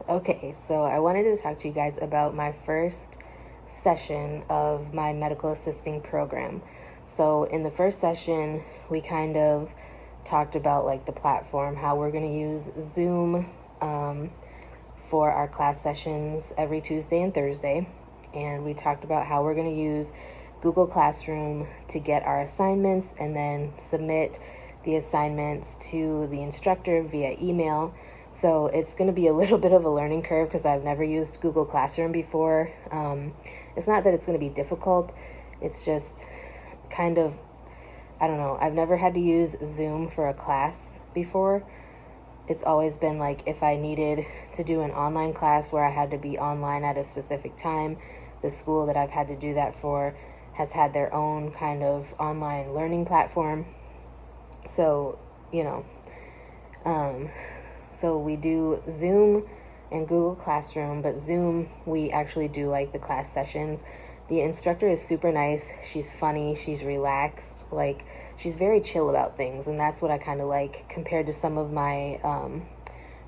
Okay, so I wanted to talk to you guys about my first session of my medical assisting program. So, in the first session, we kind of talked about like the platform, how we're going to use Zoom for our class sessions every Tuesday and Thursday. And we talked about how we're going to use Google Classroom to get our assignments and then submit the assignments to the instructor via email. So it's going to be a little bit of a learning curve because I've never used Google Classroom before. It's not that it's going to be difficult. It's just kind of, I don't know. I've never had to use Zoom for a class before. It's always been like if I needed to do an online class where I had to be online at a specific time, the school that I've had to do that for has had their own kind of online learning platform. So, you know, so we do Zoom and Google Classroom, but Zoom, we actually do like the class sessions. The instructor is super nice. She's funny. She's relaxed. Like, she's very chill about things. And that's what I kind of like compared to some of my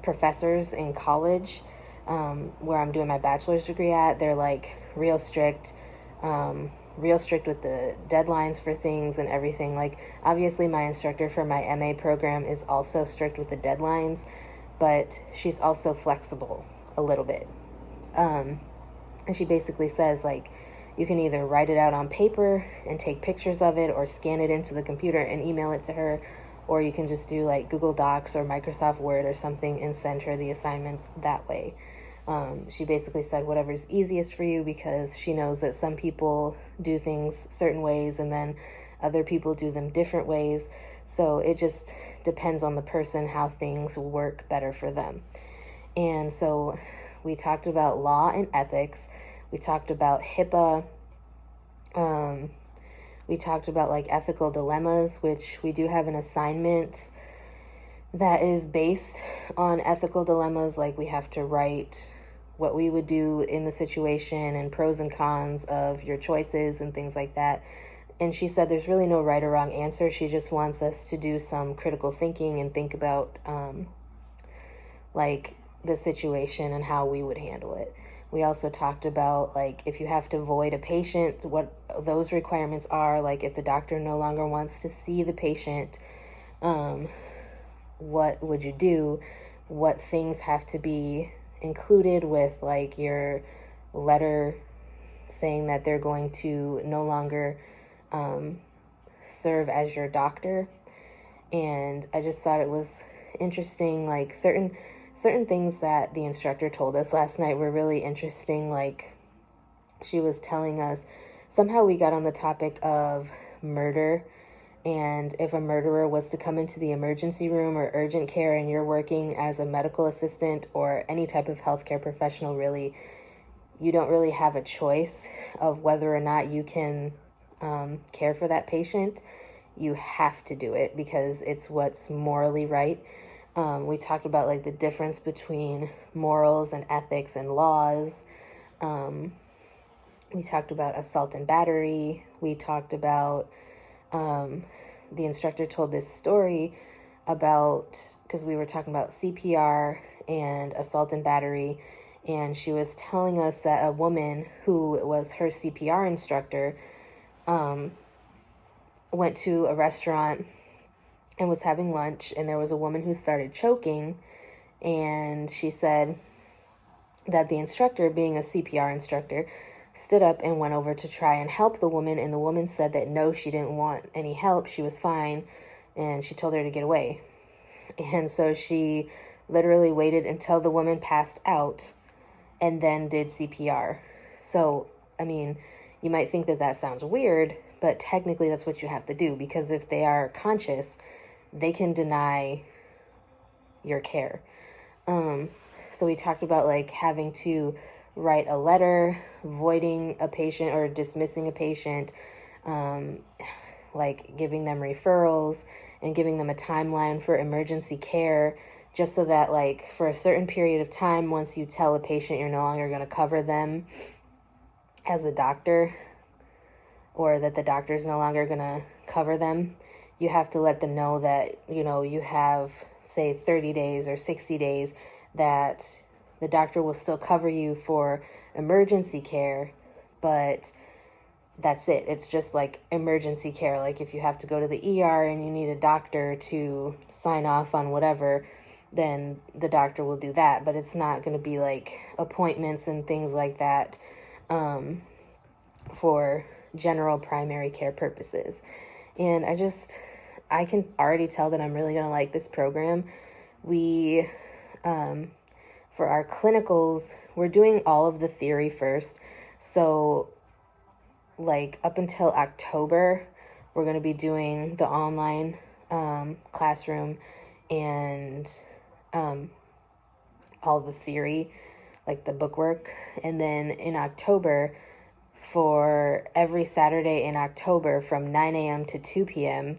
professors in college where I'm doing my bachelor's degree at. They're like real strict with the deadlines for things and everything. Like, obviously my instructor for my MA program is also strict with the deadlines, but she's also flexible a little bit. And she basically says, like, you can either write it out on paper and take pictures of it or scan it into the computer and email it to her, or you can just do like Google Docs or Microsoft Word or something and send her the assignments that way. She basically said whatever's easiest for you because she knows that some people do things certain ways and then other people do them different ways. So it just depends on the person how things work better for them. And so we talked about law and ethics. We talked about HIPAA. We talked about like ethical dilemmas, which we do have an assignment that is based on ethical dilemmas. Like, we have to write what we would do in the situation and pros and cons of your choices and things like that. And she said there's really no right or wrong answer. She just wants us to do some critical thinking and think about like the situation and how we would handle it. We also talked about like if you have to void a patient, what those requirements are. Like if the doctor no longer wants to see the patient, what would you do? What things have to be included with like your letter saying that they're going to no longer serve as your doctor. And I just thought it was interesting, like certain things that the instructor told us last night were really interesting. Like, she was telling us, somehow we got on the topic of murder, and if a murderer was to come into the emergency room or urgent care and you're working as a medical assistant or any type of healthcare professional, really, you don't really have a choice of whether or not you can care for that patient. You have to do it because it's what's morally right. We talked about like the difference between morals and ethics and laws. We talked about assault and battery. We talked about, the instructor told this story about, because we were talking about CPR and assault and battery. And she was telling us that a woman who was her CPR instructor went to a restaurant and was having lunch, and there was a woman who started choking, and she said that the instructor, being a CPR instructor, stood up and went over to try and help the woman, and the woman said that no, she didn't want any help, she was fine, and she told her to get away. And so she literally waited until the woman passed out and then did CPR. So, I mean, you might think that that sounds weird, but technically that's what you have to do, because if they are conscious, they can deny your care. So we talked about like having to write a letter, voiding a patient or dismissing a patient, like giving them referrals and giving them a timeline for emergency care, just so that like for a certain period of time, once you tell a patient you're no longer going to cover them as a doctor, or that the doctor is no longer going to cover them, you have to let them know that, you know, you have, say, 30 days or 60 days that the doctor will still cover you for emergency care, but that's it. It's just like emergency care. Like if you have to go to the ER and you need a doctor to sign off on whatever, then the doctor will do that. But it's not going to be like appointments and things like that for general primary care purposes. And I can already tell that I'm really going to like this program. We, for our clinicals, we're doing all of the theory first. So like up until October, we're going to be doing the online classroom and all the theory, like the bookwork. And then in October, for every Saturday in October from 9 a.m. to 2 p.m.,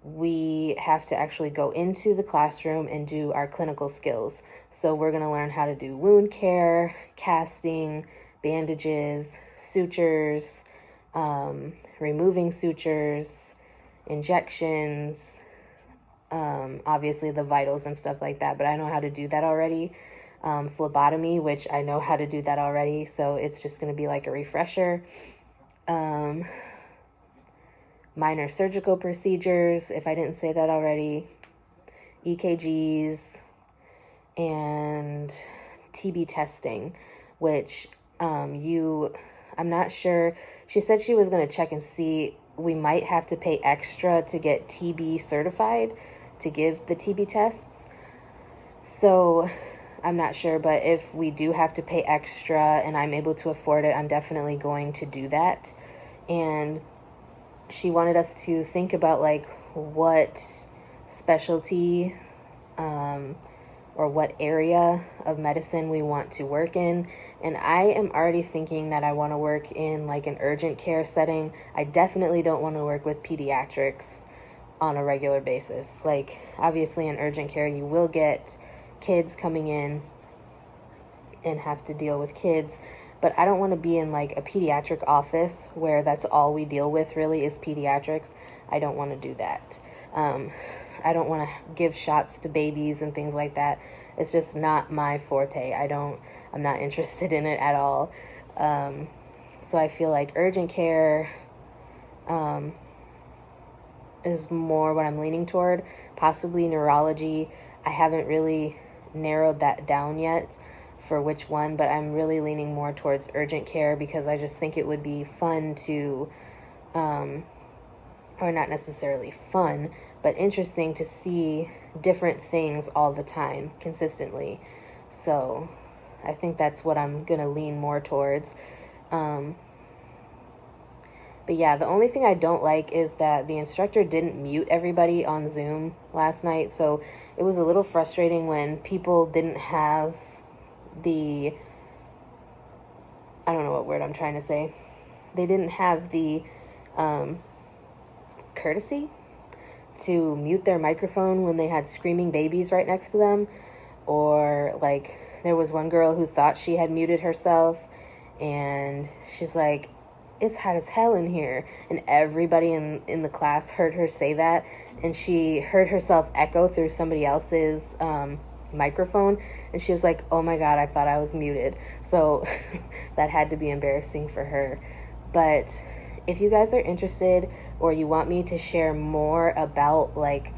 we have to actually go into the classroom and do our clinical skills. So we're going to learn how to do wound care, casting, bandages, sutures, removing sutures, injections, obviously the vitals and stuff like that, but I know how to do that already. Phlebotomy, which I know how to do that already, so it's just going to be like a refresher. Minor surgical procedures, if I didn't say that already, EKGs, and TB testing, which I'm not sure. She said she was going to check and see. We might have to pay extra to get TB certified to give the TB tests. So I'm not sure, but if we do have to pay extra and I'm able to afford it, I'm definitely going to do that. And she wanted us to think about like what specialty or what area of medicine we want to work in. And I am already thinking that I want to work in like an urgent care setting. I definitely don't want to work with pediatrics on a regular basis. Like obviously in urgent care, you will get kids coming in and have to deal with kids, but I don't want to be in like a pediatric office where that's all we deal with really is pediatrics. I don't want to do that. I don't want to give shots to babies and things like that. It's just not my forte. I'm not interested in it at all. So I feel like urgent care is more what I'm leaning toward. Possibly neurology. I haven't really narrowed that down yet for which one, but I'm really leaning more towards urgent care because I just think it would be fun to, or not necessarily fun, but interesting to see different things all the time, consistently. So I think that's what I'm going to lean more towards. But yeah, the only thing I don't like is that the instructor didn't mute everybody on Zoom last night. So it was a little frustrating when people didn't have I don't know what word I'm trying to say. They didn't have the courtesy to mute their microphone when they had screaming babies right next to them. Or like there was one girl who thought she had muted herself and she's like, "It's hot as hell in here." And everybody in the class heard her say that, and she heard herself echo through somebody else's microphone, and she was like, "Oh my God, I thought I was muted." So that had to be embarrassing for her. But if you guys are interested or you want me to share more about like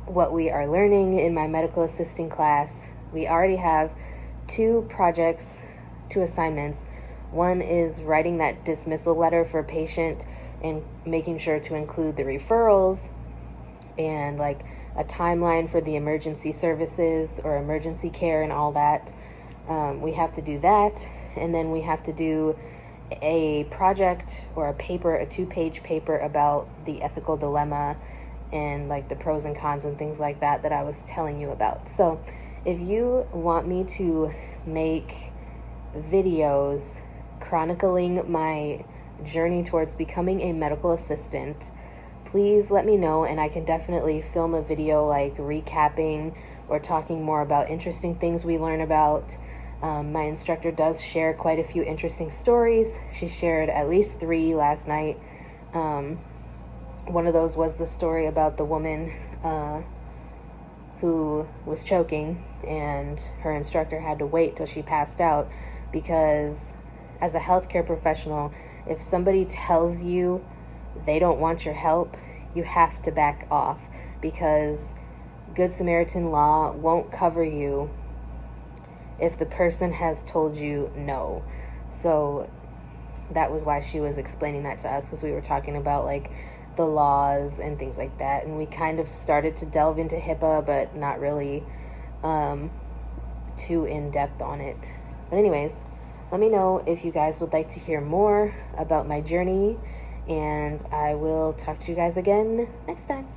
what we are learning in my medical assisting class, we already have 2 projects, 2 assignments. One is writing that dismissal letter for a patient and making sure to include the referrals and like a timeline for the emergency services or emergency care and all that. We have to do that. And then we have to do a project or a paper, a 2-page paper about the ethical dilemma and like the pros and cons and things like that I was telling you about. So if you want me to make videos chronicling my journey towards becoming a medical assistant, please let me know, and I can definitely film a video like recapping or talking more about interesting things we learn about. My instructor does share quite a few interesting stories. She shared at least 3 last night. One of those was the story about the woman who was choking, and her instructor had to wait till she passed out, because as a healthcare professional, if somebody tells you they don't want your help, you have to back off, because Good Samaritan law won't cover you if the person has told you no. So that was why she was explaining that to us, because we were talking about like the laws and things like that, and we kind of started to delve into HIPAA, but not really too in depth on it. But anyways, let me know if you guys would like to hear more about my journey, and I will talk to you guys again next time.